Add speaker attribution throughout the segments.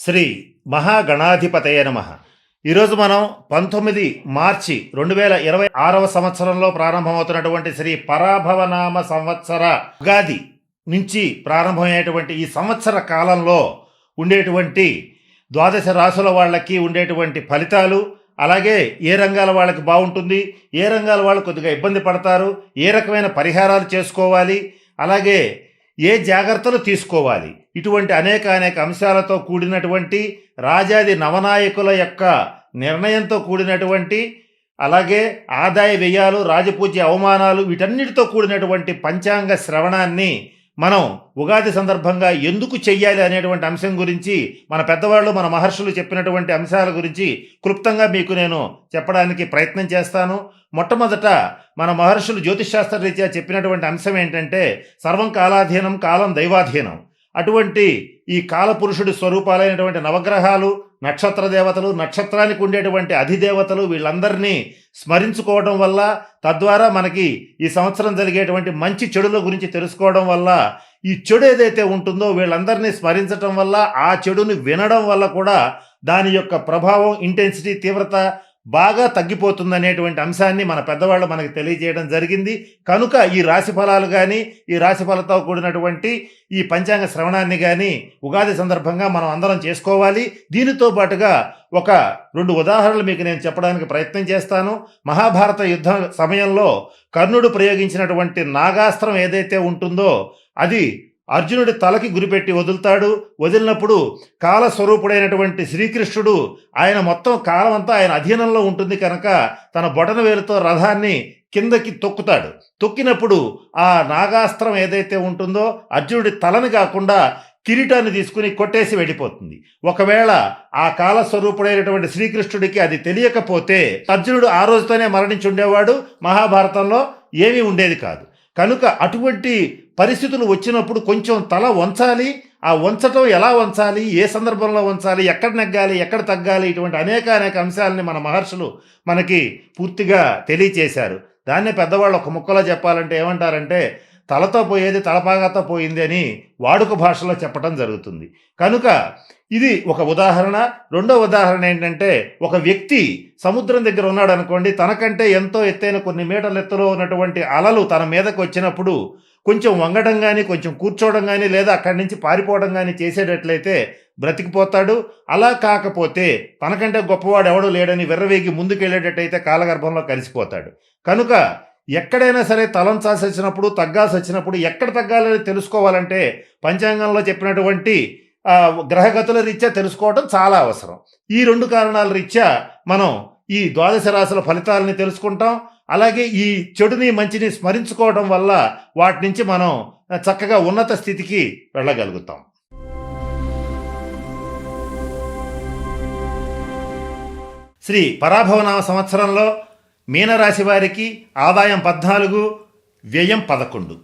Speaker 1: శ్రీ మహాగణాధిపతయ నమః. ఈరోజు మనం 19 మార్చి 2026వ సంవత్సరంలో ప్రారంభమవుతున్నటువంటి శ్రీ పరాభవనామ సంవత్సర ఉగాది నుంచి ప్రారంభమయ్యేటువంటి ఈ సంవత్సర కాలంలో ఉండేటువంటి ద్వాదశ రాశుల వాళ్ళకి ఉండేటువంటి ఫలితాలు, అలాగే ఏ రంగాల వాళ్ళకి బాగుంటుంది, ఏ రంగాల వాళ్ళు కొద్దిగా ఇబ్బంది పడతారు, ఏ రకమైన పరిహారాలు చేసుకోవాలి, అలాగే ఏ జాగ్రత్తలు తీసుకోవాలి, ఇటువంటి అనేక అంశాలతో కూడినటువంటి రాజాది నవనాయకుల యొక్క నిర్ణయంతో కూడినటువంటి, అలాగే ఆదాయ వ్యయాలు, రాజపూజ్య అవమానాలు, వీటన్నిటితో కూడినటువంటి పంచాంగ శ్రవణాన్ని మనం ఉగాది సందర్భంగా ఎందుకు చెయ్యాలి అనేటువంటి అంశం గురించి మన పెద్దవాళ్ళు, మన మహర్షులు చెప్పినటువంటి అంశాల గురించి క్లుప్తంగా మీకు నేను చెప్పడానికి ప్రయత్నం చేస్తాను. మొట్టమొదట మన మహర్షులు జ్యోతిషాస్త్ర రీత్యా చెప్పినటువంటి అంశం ఏంటంటే సర్వం కాలాధీనం, కాలం దైవాధీనం. అటువంటి ఈ కాలపురుషుడి స్వరూపాలైనటువంటి నవగ్రహాలు, నక్షత్ర దేవతలు, నక్షత్రానికి ఉండేటువంటి అధిదేవతలు, వీళ్ళందరినీ స్మరించుకోవడం వల్ల, తద్వారా మనకి ఈ సంవత్సరం జరిగేటువంటి మంచి చెడుల గురించి తెలుసుకోవడం వల్ల, ఈ చెడు ఏదైతే ఉంటుందో వీళ్ళందరినీ స్మరించడం వల్ల, ఆ చెడుని వినడం వల్ల కూడా దాని యొక్క ప్రభావం, ఇంటెన్సిటీ, తీవ్రత బాగా తగ్గిపోతుందనేటువంటి అంశాన్ని మన పెద్దవాళ్ళు మనకి తెలియజేయడం జరిగింది. కనుక ఈ రాశి ఫలాలు కానీ, ఈ రాశి ఫలాలతో కూడినటువంటి ఈ పంచాంగ శ్రవణాన్ని కానీ ఉగాది సందర్భంగా మనం అందరం చేసుకోవాలి. దీనితో పాటుగా ఒక 2 ఉదాహరణలు మీకు నేను చెప్పడానికి ప్రయత్నం చేస్తాను. మహాభారత యుద్ధ సమయంలో కర్ణుడు ప్రయోగించినటువంటి నాగాస్త్రం ఏదైతే ఉంటుందో అది అర్జునుడి తలకి గురిపెట్టి వదులుతాడు. వదిలినప్పుడు కాలస్వరూపుడైనటువంటి శ్రీకృష్ణుడు, ఆయన మొత్తం కాలం అంతా ఆయన అధీనంలో ఉంటుంది కనుక తన బొటన వేలుతో రథాన్ని కిందకి తొక్కుతాడు. తొక్కినప్పుడు ఆ నాగాస్త్రం ఏదైతే ఉంటుందో అర్జునుడి తలని కాకుండా కిరీటాన్ని తీసుకుని కొట్టేసి వెళ్ళిపోతుంది. ఒకవేళ ఆ కాలస్వరూపుడైనటువంటి శ్రీకృష్ణుడికి అది తెలియకపోతే అర్జునుడు ఆ రోజుతోనే మరణించి ఉండేవాడు, మహాభారతంలో ఏమీ ఉండేది కాదు. కనుక అటువంటి పరిస్థితులు వచ్చినప్పుడు కొంచెం తల వంచాలి. ఆ వంచటం ఎలా వంచాలి, ఏ సందర్భంలో వంచాలి, ఎక్కడ నెగ్గాలి, ఎక్కడ తగ్గాలి, ఇటువంటి అనేక అంశాలని మన మహర్షులు మనకి పూర్తిగా తెలియచేశారు. దాన్నే పెద్దవాళ్ళు ఒక ముక్కలో చెప్పాలంటే ఏమంటారంటే తలతో పోయేది తలపాగాతో పోయింది అని వాడుక భాషలో చెప్పడం జరుగుతుంది. కనుక ఇది ఒక ఉదాహరణ. రెండో ఉదాహరణ ఏంటంటే ఒక వ్యక్తి సముద్రం దగ్గర ఉన్నాడు అనుకోండి, తనకంటే ఎంతో ఎత్తైన కొన్ని మీటర్ల ఎత్తులో ఉన్నటువంటి అలలు తన మీదకు వచ్చినప్పుడు కొంచెం వంగడం కానీ, కొంచెం కూర్చోవడం కానీ, లేదా అక్కడి నుంచి పారిపోవడం కానీ చేసేటట్లయితే బ్రతికిపోతాడు. అలా కాకపోతే తనకంటే గొప్పవాడు ఎవడూ లేడని విర్రవేగి ముందుకెళ్ళేటట్టయితే కాలగర్భంలో కలిసిపోతాడు. కనుక ఎక్కడైనా సరే తలంచాల్సి వచ్చినప్పుడు, తగ్గాల్సి వచ్చినప్పుడు ఎక్కడ తగ్గాలని తెలుసుకోవాలంటే పంచాంగంలో చెప్పినటువంటి గ్రహగతుల రీత్యా తెలుసుకోవడం చాలా అవసరం. ఈ 2 కారణాల రీత్యా మనం ఈ ద్వాదశ రాశుల ఫలితాలని తెలుసుకుంటాం. అలాగే ఈ చెడుని మంచిని స్మరించుకోవడం వల్ల వాటి నుంచి మనం చక్కగా ఉన్నత స్థితికి వెళ్ళగలుగుతాం. శ్రీ పరాభవనామ సంవత్సరంలో మీనరాశి వారికి ఆదాయం 14, వ్యయం 11.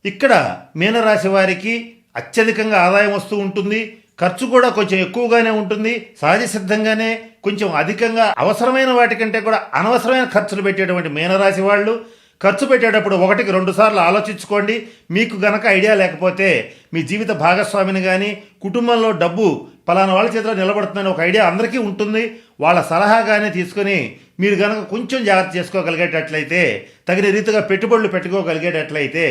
Speaker 1: ఇక్కడ మీనరాశి వారికి అత్యధికంగా ఆదాయం వస్తూ ఉంటుంది, ఖర్చు కూడా కొంచెం ఎక్కువగానే ఉంటుంది. సహజ సిద్ధంగానే కొంచెం అధికంగా అవసరమైన వాటికంటే కూడా అనవసరమైన ఖర్చులు పెట్టేటువంటి మీనరాశి వాళ్ళు ఖర్చు పెట్టేటప్పుడు 1కి 2 సార్లు ఆలోచించుకోండి. మీకు గనక ఐడియా లేకపోతే మీ జీవిత భాగస్వామిని కానీ, కుటుంబంలో డబ్బు పలానా వాళ్ళ చేతిలో నిలబడుతుందని ఒక ఐడియా అందరికీ ఉంటుంది. వాళ్ళ సలహాగానే తీసుకొని మీరు కనుక కొంచెం జాగ్రత్త చేసుకోగలిగేటట్లయితే, తగిన రీతిగా పెట్టుబడులు పెట్టుకోగలిగేటట్లయితే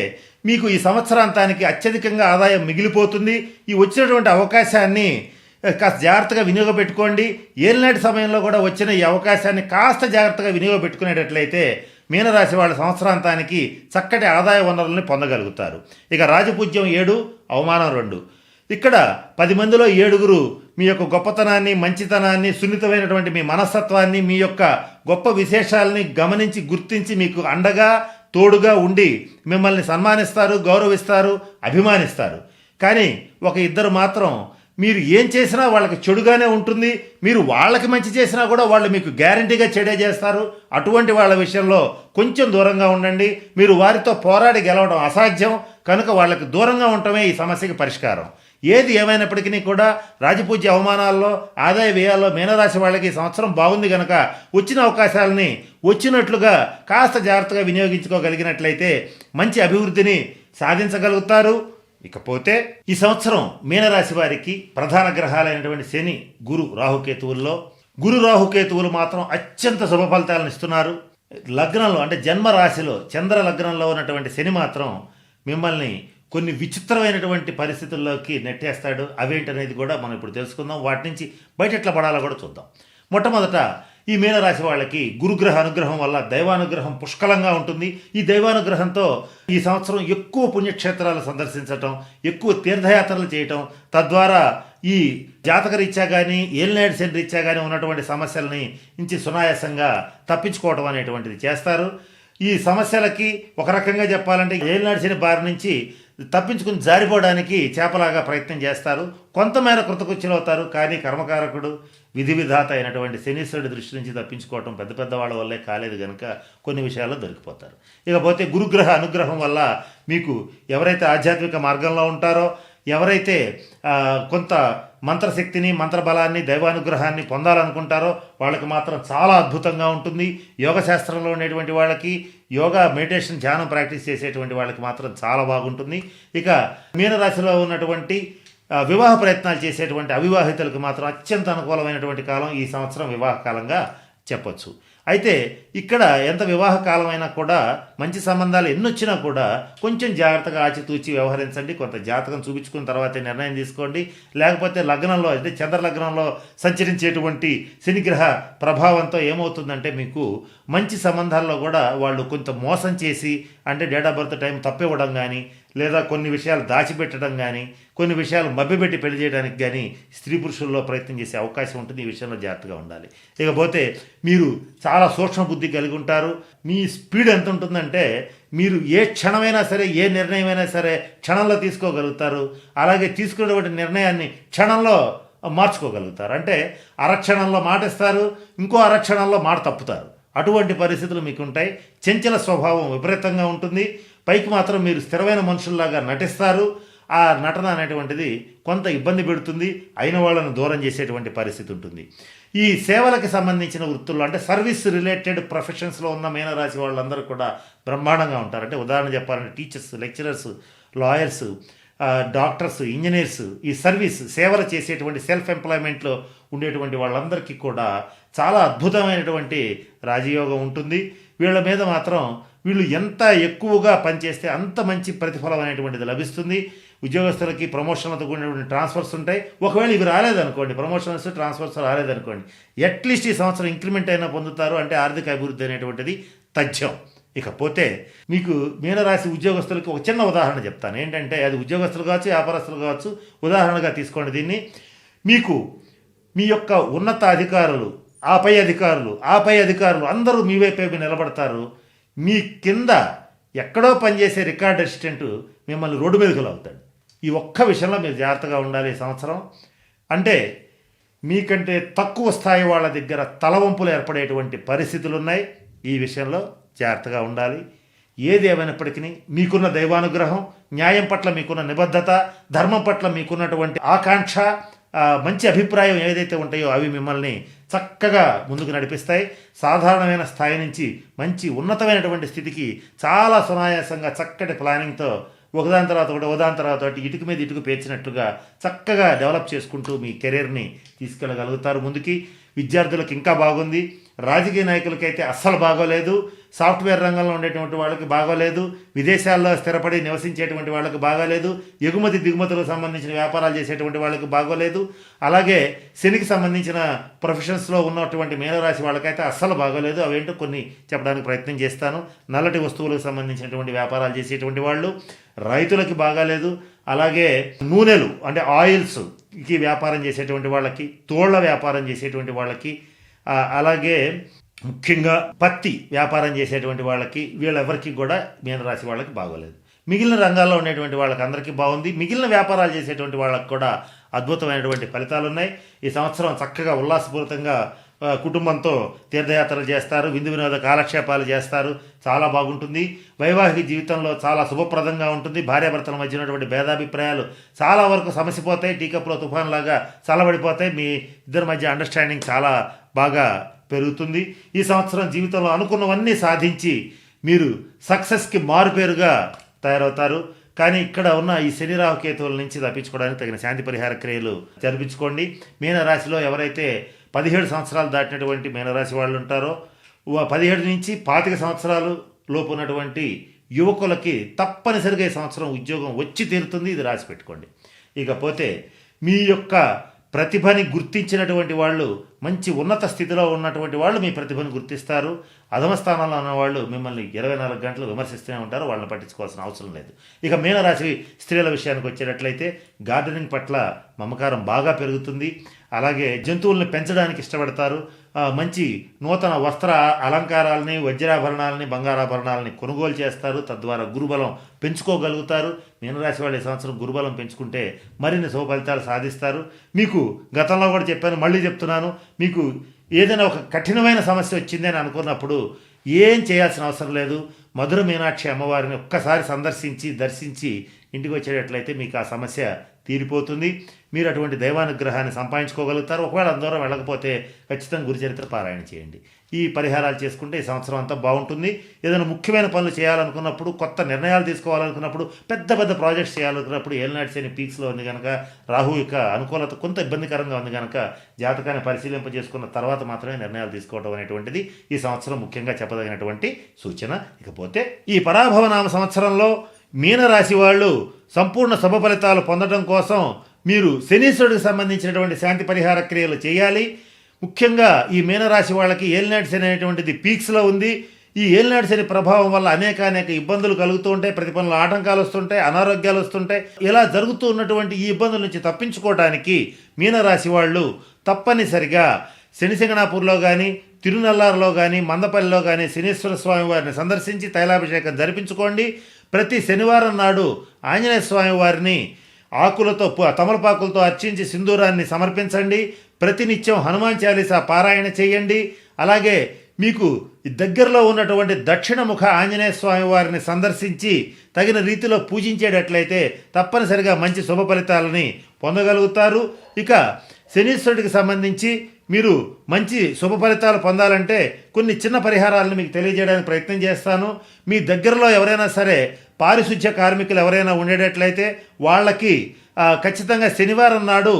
Speaker 1: మీకు ఈ సంవత్సరాంతానికి అత్యధికంగా ఆదాయం మిగిలిపోతుంది. ఈ వచ్చినటువంటి అవకాశాన్ని కాస్త జాగ్రత్తగా వినియోగపెట్టుకోండి. ఏలినాటి సమయంలో కూడా వచ్చిన ఈ అవకాశాన్ని కాస్త జాగ్రత్తగా వినియోగపెట్టుకునేటట్లయితే మీనరాశి వాళ్ళ సంవత్సరాంతానికి చక్కటి ఆదాయ వనరుల్ని పొందగలుగుతారు. ఇక రాజపూజ్యం 7, అవమానం 2. ఇక్కడ 10 మందిలో 7 మీ యొక్క గొప్పతనాన్ని, మంచితనాన్ని, సున్నితమైనటువంటి మీ మనస్తత్వాన్ని, మీ యొక్క గొప్ప విశేషాలని గమనించి, గుర్తించి మీకు అండగా, తోడుగా ఉండి మిమ్మల్ని సన్మానిస్తారు, గౌరవిస్తారు, అభిమానిస్తారు. కానీ ఒక 2 మాత్రం మీరు ఏం చేసినా వాళ్ళకి చెడుగానే ఉంటుంది. మీరు వాళ్ళకి మంచి చేసినా కూడా వాళ్ళు మీకు గ్యారంటీగా చెడే చేస్తారు. అటువంటి వాళ్ళ విషయంలో కొంచెం దూరంగా ఉండండి. మీరు వారితో పోరాడి గెలవడం అసాధ్యం. కనుక వాళ్ళకి దూరంగా ఉండటమే ఈ సమస్యకి పరిష్కారం. ఏది ఏమైనప్పటికీ కూడా రాజపూజ్య అవమానాల్లో, ఆదాయ వ్యయాల్లో మీనరాశి వాళ్ళకి ఈ సంవత్సరం బాగుంది కనుక వచ్చిన అవకాశాలని వచ్చినట్లుగా కాస్త జాగ్రత్తగా వినియోగించుకోగలిగినట్లయితే మంచి అభివృద్ధిని సాధించగలుగుతారు. ఇకపోతే ఈ సంవత్సరం మీనరాశి వారికి ప్రధాన గ్రహాలైనటువంటి శని, గురు, రాహుకేతువుల్లో గురు రాహుకేతువులు మాత్రం అత్యంత శుభ ఫలితాలను ఇస్తున్నారు. లగ్నంలో అంటే జన్మ రాశిలో చంద్ర లగ్నంలో ఉన్నటువంటి శని మాత్రం మిమ్మల్ని కొన్ని విచిత్రమైనటువంటి పరిస్థితుల్లోకి నెట్టేస్తాడు. అవేంటనేది కూడా మనం ఇప్పుడు తెలుసుకుందాం. వాటి నుంచి బయట ఎట్లా పడాలో కూడా చూద్దాం. మొట్టమొదట ఈ మీనరాశి వాళ్ళకి గురుగ్రహ అనుగ్రహం వల్ల దైవానుగ్రహం పుష్కలంగా ఉంటుంది. ఈ దైవానుగ్రహంతో ఈ సంవత్సరం ఎక్కువ పుణ్యక్షేత్రాలు సందర్శించటం, ఎక్కువ తీర్థయాత్రలు చేయటం, తద్వారా ఈ జాతకరీత్యా కానీ ఏలినాడు శని రీత్యా కానీ ఉన్నటువంటి సమస్యలని నుంచి సునాయాసంగా తప్పించుకోవటం అనేటువంటిది చేస్తారు. ఈ సమస్యలకి ఒక రకంగా చెప్పాలంటే ఏలినాడు శని బారి నుంచి తప్పించుకుని జారిపోవడానికి చేపలాగా ప్రయత్నం చేస్తారు. కొంతమేర కృతకృత్యులవుతారు. కానీ కర్మకారకుడు, విధి విధాత అయినటువంటి శనీశ్వరుడి దృష్టి నుంచి తప్పించుకోవటం పెద్ద పెద్ద వాళ్ళ వల్లే కాలేదు కనుక కొన్ని విషయాల్లో దొరికిపోతారు. ఇకపోతే గురుగ్రహ అనుగ్రహం వల్ల మీకు ఎవరైతే ఆధ్యాత్మిక మార్గంలో ఉంటారో, ఎవరైతే కొంత మంత్రశక్తిని, మంత్రబలాన్ని, దైవానుగ్రహాన్ని పొందాలనుకుంటారో వాళ్ళకి మాత్రం చాలా అద్భుతంగా ఉంటుంది. యోగశాస్త్రంలో ఉండేటువంటి వాళ్ళకి, యోగా, మెడిటేషన్, ధ్యానం ప్రాక్టీస్ చేసేటువంటి వాళ్ళకి మాత్రం చాలా బాగుంటుంది. ఇక మీనరాశిలో ఉన్నటువంటి వివాహ ప్రయత్నాలు చేసేటువంటి అవివాహితులకు మాత్రం అత్యంత అనుకూలమైనటువంటి కాలం ఈ సంవత్సరం వివాహ కాలంగా చెప్పొచ్చు. అయితే ఇక్కడ ఎంత వివాహ కాలమైనా కూడా మంచి సంబంధాలు ఎన్నొచ్చినా కూడా కొంచెం జాగ్రత్తగా ఆచితూచి వ్యవహరించండి. కొంత జాతకం చూపించుకున్న తర్వాతే నిర్ణయం తీసుకోండి. లేకపోతే లగ్నంలో అంటే చంద్ర లగ్నంలో సంచరించేటువంటి శనిగ్రహ ప్రభావంతో ఏమవుతుందంటే మీకు మంచి సంబంధాల్లో కూడా వాళ్ళు కొంత మోసం చేసి అంటే డేట్ ఆఫ్ బర్త్ టైం తప్పివ్వడం కానీ, లేదా కొన్ని విషయాలు దాచిపెట్టడం కానీ, కొన్ని విషయాలు మభ్యపెట్టి పెళ్లి చేయడానికి కానీ స్త్రీ పురుషుల్లో ప్రయత్నం చేసే అవకాశం ఉంటుంది. ఈ విషయంలో జాగ్రత్తగా ఉండాలి. ఇకపోతే మీరు చాలా సూక్ష్మ బుద్ధి కలిగి ఉంటారు. మీ స్పీడ్ ఎంత ఉంటుందంటే మీరు ఏ క్షణమైనా సరే, ఏ నిర్ణయమైనా సరే క్షణంలో తీసుకోగలుగుతారు. అలాగే తీసుకునేటువంటి నిర్ణయాన్ని క్షణంలో మార్చుకోగలుగుతారు. అంటే అరక్షణంలో మాట ఇస్తారు, ఇంకో అరక్షణంలో మాట తప్పుతారు. అటువంటి పరిస్థితులు మీకు ఉంటాయి. చంచల స్వభావం విపరీతంగా ఉంటుంది. పైకి మాత్రం మీరు స్థిరమైన మనుషుల్లాగా నటిస్తారు. ఆ నటన అనేటువంటిది కొంత ఇబ్బంది పెడుతుంది. అయిన వాళ్ళను దూరం చేసేటువంటి పరిస్థితి ఉంటుంది. ఈ సేవలకు సంబంధించిన వృత్తుల్లో అంటే సర్వీస్ రిలేటెడ్ ప్రొఫెషన్స్లో ఉన్న మీనరాశి వాళ్ళందరూ కూడా బ్రహ్మాండంగా ఉంటారు. అంటే ఉదాహరణ చెప్పాలంటే teachers, lecturers, lawyers, doctors, engineers, ఈ సర్వీస్ సేవలు చేసేటువంటి సెల్ఫ్ ఎంప్లాయ్మెంట్లో ఉండేటువంటి వాళ్ళందరికీ కూడా చాలా అద్భుతమైనటువంటి రాజయోగం ఉంటుంది. వీళ్ళ మీద మాత్రం వీళ్ళు ఎంత ఎక్కువగా పనిచేస్తే అంత మంచి ప్రతిఫలం అనేటువంటిది లభిస్తుంది. ఉద్యోగస్తులకి ప్రమోషన్లతో కూడినటువంటి ట్రాన్స్ఫర్స్ ఉంటాయి. ఒకవేళ ఇవి రాలేదనుకోండి, ప్రమోషన్స్, ట్రాన్స్ఫర్స్ రాలేదనుకోండి, అట్లీస్ట్ ఈ సంవత్సరం ఇంక్రిమెంట్ అయినా పొందుతారు. అంటే ఆర్థిక అభివృద్ధి అనేటువంటిది తథ్యం. ఇకపోతే మీకు మీనరాశి ఉద్యోగస్తులకి ఒక చిన్న ఉదాహరణ చెప్తాను. ఏంటంటే అది ఉద్యోగస్తులు కావచ్చు, వ్యాపారస్తులు కావచ్చు, ఉదాహరణగా తీసుకోండి దీన్ని. మీకు మీ యొక్క ఉన్నత అధికారులు, ఆ పై అధికారులు అందరూ మీ వైపే నిలబడతారు. మీ కింద ఎక్కడో పనిచేసే రికార్డ్ అసిస్టెంట్ మిమ్మల్ని రోడ్డు మీదకి లాగుతాడు. ఈ ఒక్క విషయంలో మీరు జాగ్రత్తగా ఉండాలి ఈ సంవత్సరం. అంటే మీకంటే తక్కువ స్థాయి వాళ్ళ దగ్గర తలవంపులు ఏర్పడేటువంటి పరిస్థితులు ఉన్నాయి. ఈ విషయంలో జాగ్రత్తగా ఉండాలి. ఏది ఏమైనప్పటికీ మీకున్న దైవానుగ్రహం, న్యాయం పట్ల మీకున్న నిబద్ధత, ధర్మం పట్ల మీకున్నటువంటి ఆకాంక్ష, మంచి అభిప్రాయం ఏదైతే ఉంటాయో అవి మిమ్మల్ని చక్కగా ముందుకు నడిపిస్తాయి. సాధారణమైన స్థాయి నుంచి మంచి ఉన్నతమైనటువంటి స్థితికి చాలా సునాయాసంగా చక్కటి ప్లానింగ్తో ఒకదాని తర్వాత ఒకటి ఇటుక మీద ఇటుక పేర్చినట్లుగా చక్కగా డెవలప్ చేసుకుంటూ మీ కెరీర్ని తీసుకెళ్ళగలుగుతారు ముందుకి. విద్యార్థులకు ఇంకా బాగుంది. రాజకీయ నాయకులకైతే అస్సలు బాగోలేదు. సాఫ్ట్వేర్ రంగంలో ఉండేటువంటి వాళ్ళకి బాగోలేదు. విదేశాల్లో స్థిరపడి నివసించేటువంటి వాళ్ళకి బాగోలేదు. ఎగుమతి దిగుమతులకు సంబంధించిన వ్యాపారాలు చేసేటువంటి వాళ్ళకి బాగోలేదు. అలాగే శనికి సంబంధించిన ప్రొఫెషన్స్లో ఉన్నటువంటి మీనరాశి వాళ్ళకైతే అస్సలు బాగోలేదు. అవేంటో కొన్ని చెప్పడానికి ప్రయత్నం చేస్తాను. నల్లటి వస్తువులకు సంబంధించినటువంటి వ్యాపారాలు చేసేటువంటి వాళ్ళు, రైతులకి బాగాలేదు. అలాగే నూనెలు అంటే ఆయిల్స్కి వ్యాపారం చేసేటువంటి వాళ్ళకి, తోళ్ల వ్యాపారం చేసేటువంటి వాళ్ళకి, అలాగే ముఖ్యంగా పత్తి వ్యాపారం చేసేటువంటి వాళ్ళకి, వీళ్ళెవరికి కూడా మీనరాశి వాళ్ళకి బాగోలేదు. మిగిలిన రంగాల్లో ఉండేటువంటి వాళ్ళకి అందరికీ బాగుంది. మిగిలిన వ్యాపారాలు చేసేటువంటి వాళ్ళకి కూడా అద్భుతమైనటువంటి ఫలితాలు ఉన్నాయి. ఈ సంవత్సరం చక్కగా ఉల్లాసపూరితంగా కుటుంబంతో తీర్థయాత్రలు చేస్తారు, విందు వినోద కాలక్షేపాలు చేస్తారు. చాలా బాగుంటుంది. వైవాహిక జీవితంలో చాలా శుభప్రదంగా ఉంటుంది. భార్యాభర్తల మధ్య ఉన్నటువంటి భేదాభిప్రాయాలు చాలా వరకు సమసిపోతాయి. టీకప్లో తుఫాన్ లాగా చల్లబడిపోతాయి. మీ ఇద్దరి మధ్య అండర్స్టాండింగ్ చాలా బాగా పెరుగుతుంది. ఈ సంవత్సరం జీవితంలో అనుకున్నవన్నీ సాధించి మీరు సక్సెస్కి మారుపేరుగా తయారవుతారు. కానీ ఇక్కడ ఉన్న ఈ శని రాహు కేతువుల నుంచి తప్పించుకోవడానికి తగిన శాంతి పరిహార క్రియలు జరిపించుకోండి. మీనరాశిలో ఎవరైతే 17 సంవత్సరాలు దాటినటువంటి మీనరాశి వాళ్ళు ఉంటారో 17 నుంచి 25 సంవత్సరాలు లోపు ఉన్నటువంటి యువకులకి తప్పనిసరిగా ఈ సంవత్సరం ఉద్యోగం వచ్చి తీరుతుంది. ఇది రాసి పెట్టుకోండి. ఇకపోతే మీ యొక్క ప్రతిభని గుర్తించినటువంటి వాళ్ళు, మంచి ఉన్నత స్థితిలో ఉన్నటువంటి వాళ్ళు మీ ప్రతిభను గుర్తిస్తారు. అధమ స్థానంలో ఉన్నవాళ్ళు మిమ్మల్ని 24 గంటలు విమర్శిస్తూనే ఉంటారు. వాళ్ళని పట్టించుకోవాల్సిన అవసరం లేదు. ఇక మీనరాశి స్త్రీల విషయానికి వచ్చేటట్లయితే గార్డెనింగ్ పట్ల మమకారం బాగా పెరుగుతుంది. అలాగే జంతువుల్ని పెంచడానికి ఇష్టపడతారు. మంచి నూతన వస్త్ర అలంకారాలని, వజ్రాభరణాలని, బంగారాభరణాలని కొనుగోలు చేస్తారు. తద్వారా గురుబలం పెంచుకోగలుగుతారు. మీనరాశి వాళ్ళు ఈ సంవత్సరం గురుబలం పెంచుకుంటే మరిన్ని శుభ ఫలితాలు సాధిస్తారు. మీకు గతంలో కూడా చెప్పాను, మళ్ళీ చెప్తున్నాను, మీకు ఏదైనా ఒక కఠినమైన సమస్య వచ్చిందని అనుకున్నప్పుడు ఏం చేయాల్సిన అవసరం లేదు. మధుర మీనాక్షి అమ్మవారిని ఒక్కసారి సందర్శించి దర్శించి ఇంటికి వచ్చేటట్లయితే మీకు ఆ సమస్య తీరిపోతుంది. మీరు అటువంటి దైవానుగ్రహాన్ని సంపాదించుకోగలుగుతారు. ఒకవేళ అందరం వెళ్ళకపోతే ఖచ్చితంగా గురుచరిత్ర పారాయణ చేయండి. ఈ పరిహారాలు చేసుకుంటే ఈ సంవత్సరం అంతా బాగుంటుంది. ఏదైనా ముఖ్యమైన పనులు చేయాలనుకున్నప్పుడు, కొత్త నిర్ణయాలు తీసుకోవాలనుకున్నప్పుడు, పెద్ద పెద్ద ప్రాజెక్ట్స్ చేయాలనుకున్నప్పుడు, ఏలినాటి శని పీక్స్లో ఉంది కనుక, రాహు యొక్క అనుకూలత కొంత ఇబ్బందికరంగా ఉంది కనుక జాతకాన్ని పరిశీలింపజేసుకున్న తర్వాత మాత్రమే నిర్ణయాలు తీసుకోవడం అనేటువంటిది ఈ సంవత్సరం ముఖ్యంగా చెప్పదగినటువంటి సూచన. ఇకపోతే ఈ పరాభవనామ సంవత్సరంలో మీనరాశి వాళ్ళు సంపూర్ణ శుభ ఫలితాలు పొందడం కోసం మీరు శనీశ్వరుడికి సంబంధించినటువంటి శాంతి పరిహార క్రియలు చేయాలి. ముఖ్యంగా ఈ మీనరాశి వాళ్ళకి ఏలినాటి శని అనేటువంటిది పీక్స్లో ఉంది. ఈ ఏలినాటి శని ప్రభావం వల్ల అనేక ఇబ్బందులు కలుగుతూ ఉంటాయి. ప్రతి పనులు ఆటంకాలు వస్తుంటాయి, అనారోగ్యాలు వస్తుంటాయి. ఇలా జరుగుతూ ఉన్నటువంటి ఈ ఇబ్బందుల నుంచి తప్పించుకోవడానికి మీనరాశి వాళ్ళు తప్పనిసరిగా శనిసింగణాపూర్లో కానీ, తిరునల్లారులో కానీ, మందపల్లిలో కానీ శనీశ్వర స్వామి వారిని సందర్శించి తైలాభిషేకం జరిపించుకోండి. ప్రతి శనివారం నాడు ఆంజనేయ స్వామి వారిని ఆకులతో, తమలపాకులతో అర్చించి సింధూరాన్ని సమర్పించండి. ప్రతినిత్యం హనుమాన్ చాలీసా పారాయణ చేయండి. అలాగే మీకు దగ్గరలో ఉన్నటువంటి దక్షిణముఖ ఆంజనేయ స్వామి వారిని సందర్శించి తగిన రీతిలో పూజించేటట్లయితే తప్పనిసరిగా మంచి శుభ ఫలితాలని పొందగలుగుతారు. ఇక శనీశ్వరుడికి సంబంధించి మీరు మంచి శుభ ఫలితాలు పొందాలంటే కొన్ని చిన్న పరిహారాలను మీకు తెలియజేయడానికి ప్రయత్నం చేస్తాను. మీ దగ్గరలో ఎవరైనా సరే పారిశుధ్య కార్మికులు ఎవరైనా ఉండేటట్లయితే వాళ్ళకి ఖచ్చితంగా శనివారం నాడు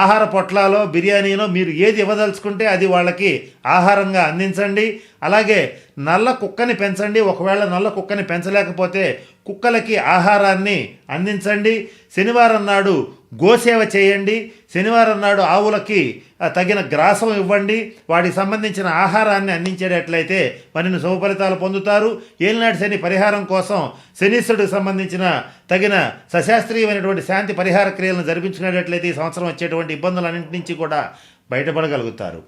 Speaker 1: ఆహార పొట్లాలో, బిర్యానీనో మీరు ఏది ఇవ్వదలుచుకుంటే అది వాళ్ళకి ఆహారంగా అందించండి. అలాగే నల్ల కుక్కని పెంచండి. ఒకవేళ నల్ల కుక్కని పెంచలేకపోతే కుక్కలకి ఆహారాన్ని అందించండి. శనివారం నాడు గోసేవ చేయండి. శనివారం నాడు ఆవులకి తగిన గ్రాసం ఇవ్వండి. వాటికి సంబంధించిన ఆహారాన్ని అందించేటట్లయితే మరిన్ని శుభ ఫలితాలు పొందుతారు. ఏలినాటి శని పరిహారం కోసం శనీశ్వరుడికి సంబంధించిన తగిన సశాస్త్రీయమైనటువంటి శాంతి పరిహార క్రియలను జరిపించుకునేటట్లయితే ఈ సంవత్సరం వచ్చేటువంటి ఇబ్బందులన్నింటి నుంచి కూడా బయటపడగలుగుతారు.